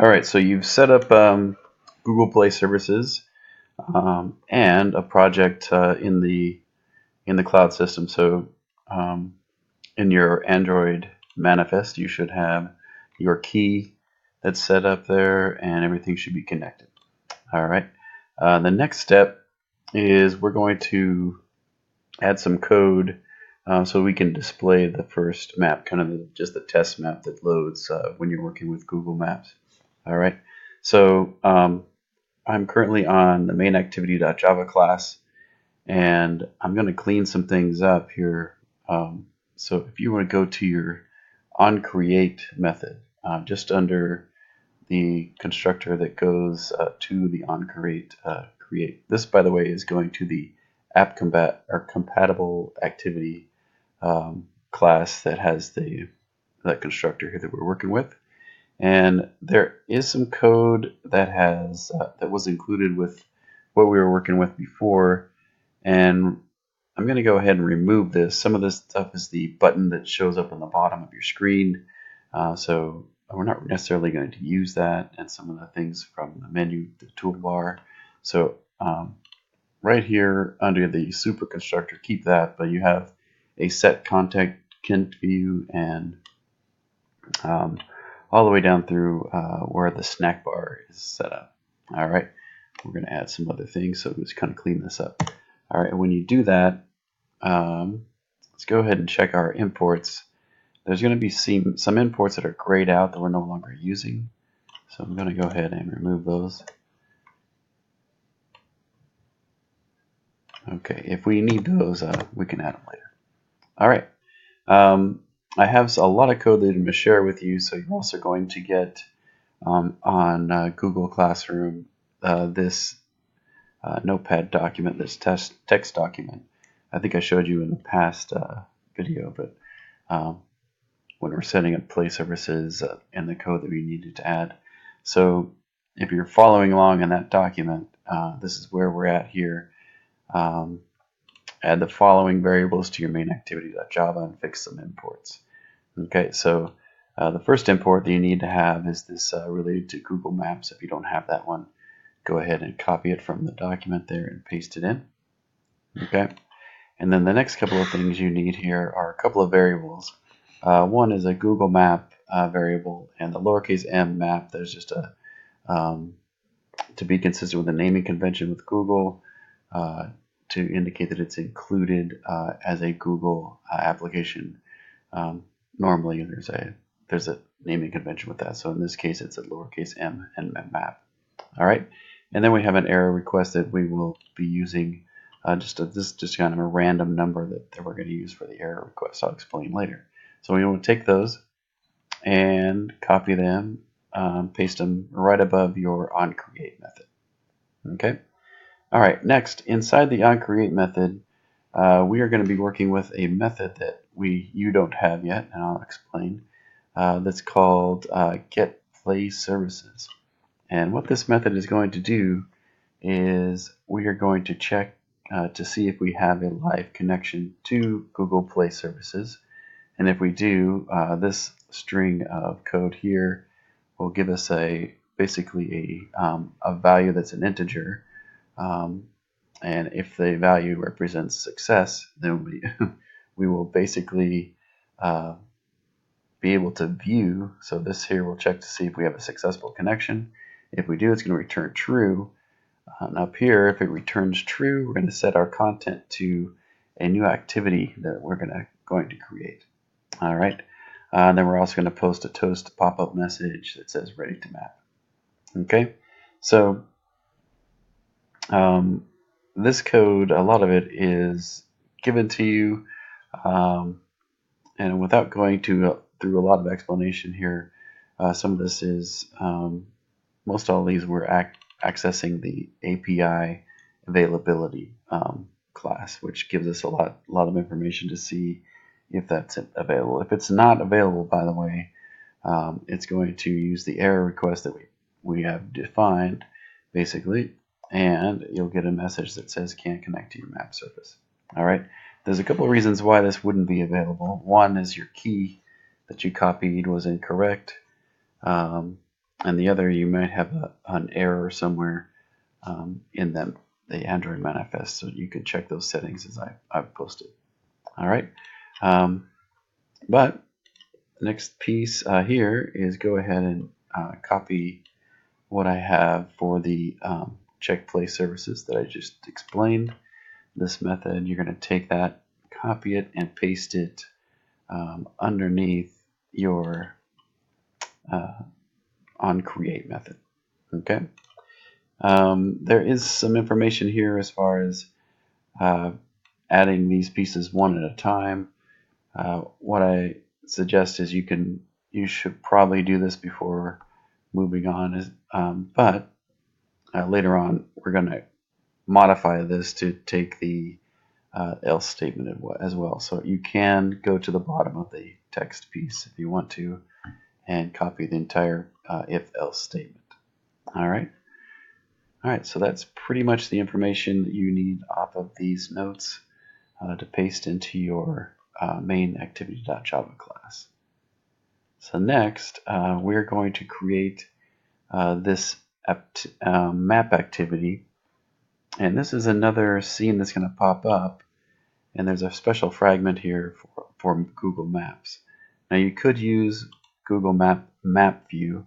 All right, so you've set up Google Play Services and a project in the cloud system. So um, in your Android manifest, you should have your key that's set up there, and everything should be connected. All right. The next step is we're going to add some code so we can display the first map, kind of just the test map that loads when you're working with Google Maps. All right. So I'm currently on the main activity.java class, and I'm going to clean some things up here. So if you want to go to your onCreate method, just under the constructor that goes to the onCreate create. This, by the way, is going to the app combat or compatible activity class that has that constructor here that we're working with. And there is some code that has that was included with what we were working with before, and I'm going to go ahead and remove this. Some of this stuff is the button that shows up on the bottom of your screen, so we're not necessarily going to use that, and some of the things from the menu, the toolbar. So right here under the super constructor, keep that, but you have a set content view and um, all the way down through where the snack bar is set up. All right, we're going to add some other things, so let's kind of clean this up. All right, and when you do that, let's go ahead and check our imports. There's going to be some imports that are grayed out that we're no longer using, so I'm going to go ahead and remove those. Okay, if we need those, we can add them later. All right. I have a lot of code that I'm going to share with you, so you're also going to get on Google Classroom this Notepad document, this text document. I think I showed you in the past video, but when we're setting up Play Services and the code that we needed to add. So if you're following along in that document, this is where we're at here. Add the following variables to your main activity.java and fix some imports. Okay, so the first import that you need to have is this related to Google Maps. If you don't have that one, go ahead and copy it from the document there and paste it in. Okay, and then the next couple of things you need here are a couple of variables. One is a Google Map variable, and the lowercase m map, there's just a to be consistent with the naming convention with Google, to indicate that it's included as a Google application. Normally there's a naming convention with that, so in this case it's a lowercase m and map. All right, and then we have an error request that we will be using this just kind of a random number that we're going to use for the error request. I'll explain later. So we want to take those and copy them, paste them right above your onCreate method. Okay. All right. Next, inside the onCreate method, we are going to be working with a method that you don't have yet, and I'll explain. That's called getPlayServices. And what this method is going to do is we are going to check to see if we have a live connection to Google Play Services. And if we do, this string of code here will give us basically a value that's an integer. And if the value represents success, then we will basically be able to view. So this here will check to see if we have a successful connection. If we do, it's going to return true. And up here, if it returns true, we're going to set our content to a new activity that we're going to create. All right. Then we're also going to post a toast pop-up message that says ready to map. Okay. So this code, a lot of it is given to you, and without going through a lot of explanation here, some of this is most all of these we're accessing the API availability class, which gives us a lot of information to see if that's available. If it's not available, by the way, it's going to use the error request that we have defined, basically, and you'll get a message that says can't connect to your map surface. All right. There's a couple of reasons why this wouldn't be available. One is your key that you copied was incorrect. and the other you might have an error somewhere in the Android manifest, so you can check those settings as I've posted. All right, but the next piece here is go ahead and copy what I have for the check play services that I just explained. This method, you're going to take that, copy it, and paste it underneath your onCreate method. Okay. There is some information here as far as adding these pieces one at a time. What I suggest is you should probably do this before moving on. But later on, we're going to modify this to take the else statement as well. So you can go to the bottom of the text piece if you want to and copy the entire if-else statement. All right. All right, so that's pretty much the information that you need off of these notes to paste into your main activity.java class. So next, we're going to create this map activity. And this is another scene that's going to pop up. And there's a special fragment here for Google Maps. Now you could use Google Map View,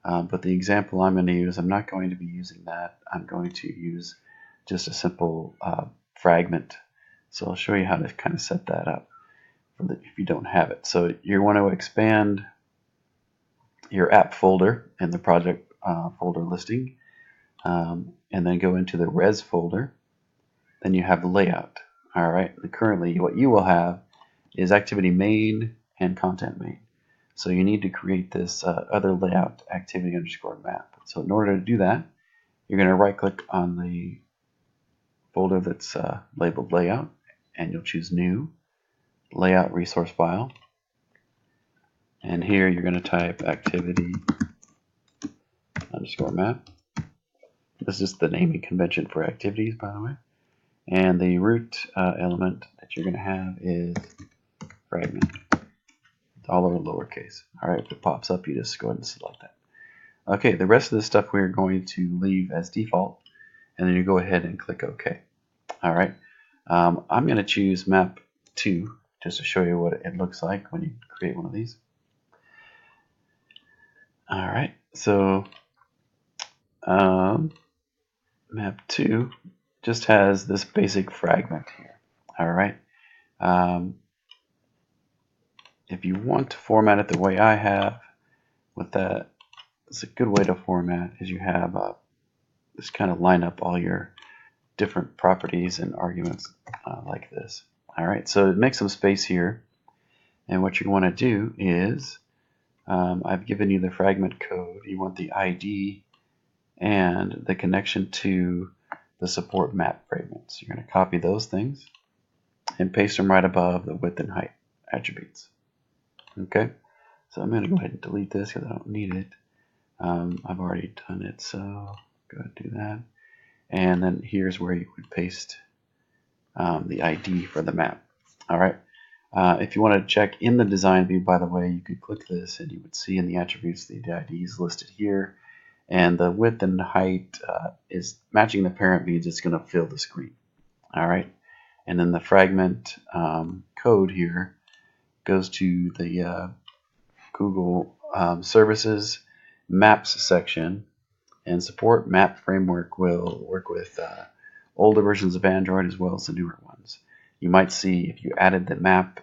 but the example I'm going to use, I'm not going to be using that. I'm going to use just a simple fragment. So I'll show you how to kind of set that up if you don't have it. So you want to expand your app folder in the project folder listing, and then go into the res folder. Then you have layout. All right. And currently, what you will have is activity main and content main. So you need to create this other layout activity underscore map. So in order to do that, you're going to right click on the folder that's labeled layout, and you'll choose new layout resource file. And here you're going to type activity underscore map. This is the naming convention for activities, by the way. And the root element that you're going to have is fragment. It's all over lowercase. All right, if it pops up, you just go ahead and select that. Okay, the rest of the stuff we're going to leave as default, and then you go ahead and click OK. All right, I'm going to choose map 2 just to show you what it looks like when you create one of these. All right, so map 2 just has this basic fragment here. All right. If you want to format it the way I have with that, it's a good way to format is you have this kind of line up all your different properties and arguments like this. All right, so make some space here, and what you want to do is I've given you the fragment code. You want the ID and the connection to the support map fragments. You're going to copy those things and paste them right above the width and height attributes. Okay, so I'm going to go ahead and delete this because I don't need it. I've already done it, so go ahead and do that. And then here's where you would paste the ID for the map. All right. If you want to check in the design view, by the way, you could click this and you would see in the attributes the IDs listed here. And the width and height is matching the parent means it's going to fill the screen. All right. And then the fragment code here goes to the Google Services Maps section, and support map framework will work with older versions of Android as well as the newer ones. You might see if you added the map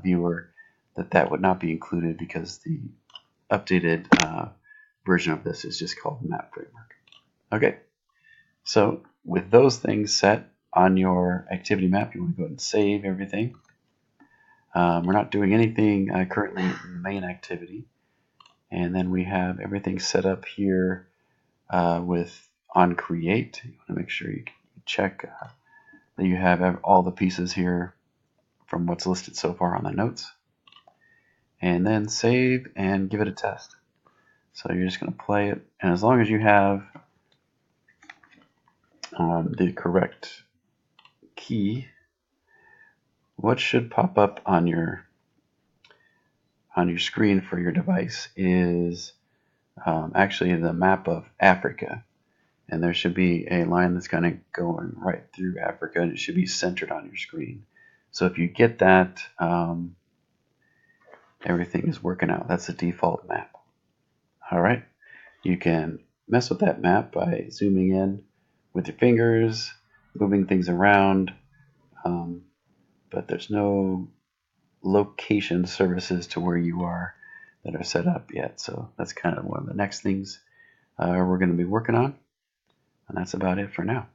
viewer that would not be included because the updated version of this is just called map framework. Okay, so with those things set on your activity map, you want to go ahead and save everything. We're not doing anything currently in the main activity. And then we have everything set up here with onCreate. You want to make sure you check that you have all the pieces here from what's listed so far on the notes. And then save and give it a test. So you're just going to play it. And as long as you have the correct key, what should pop up on your screen for your device is actually the map of Africa. And there should be a line that's kind of going right through Africa, and it should be centered on your screen. So if you get that, everything is working out. That's the default map. All right. You can mess with that map by zooming in with your fingers, moving things around, but there's no location services to where you are that are set up yet. So that's kind of one of the next things we're going to be working on. And that's about it for now.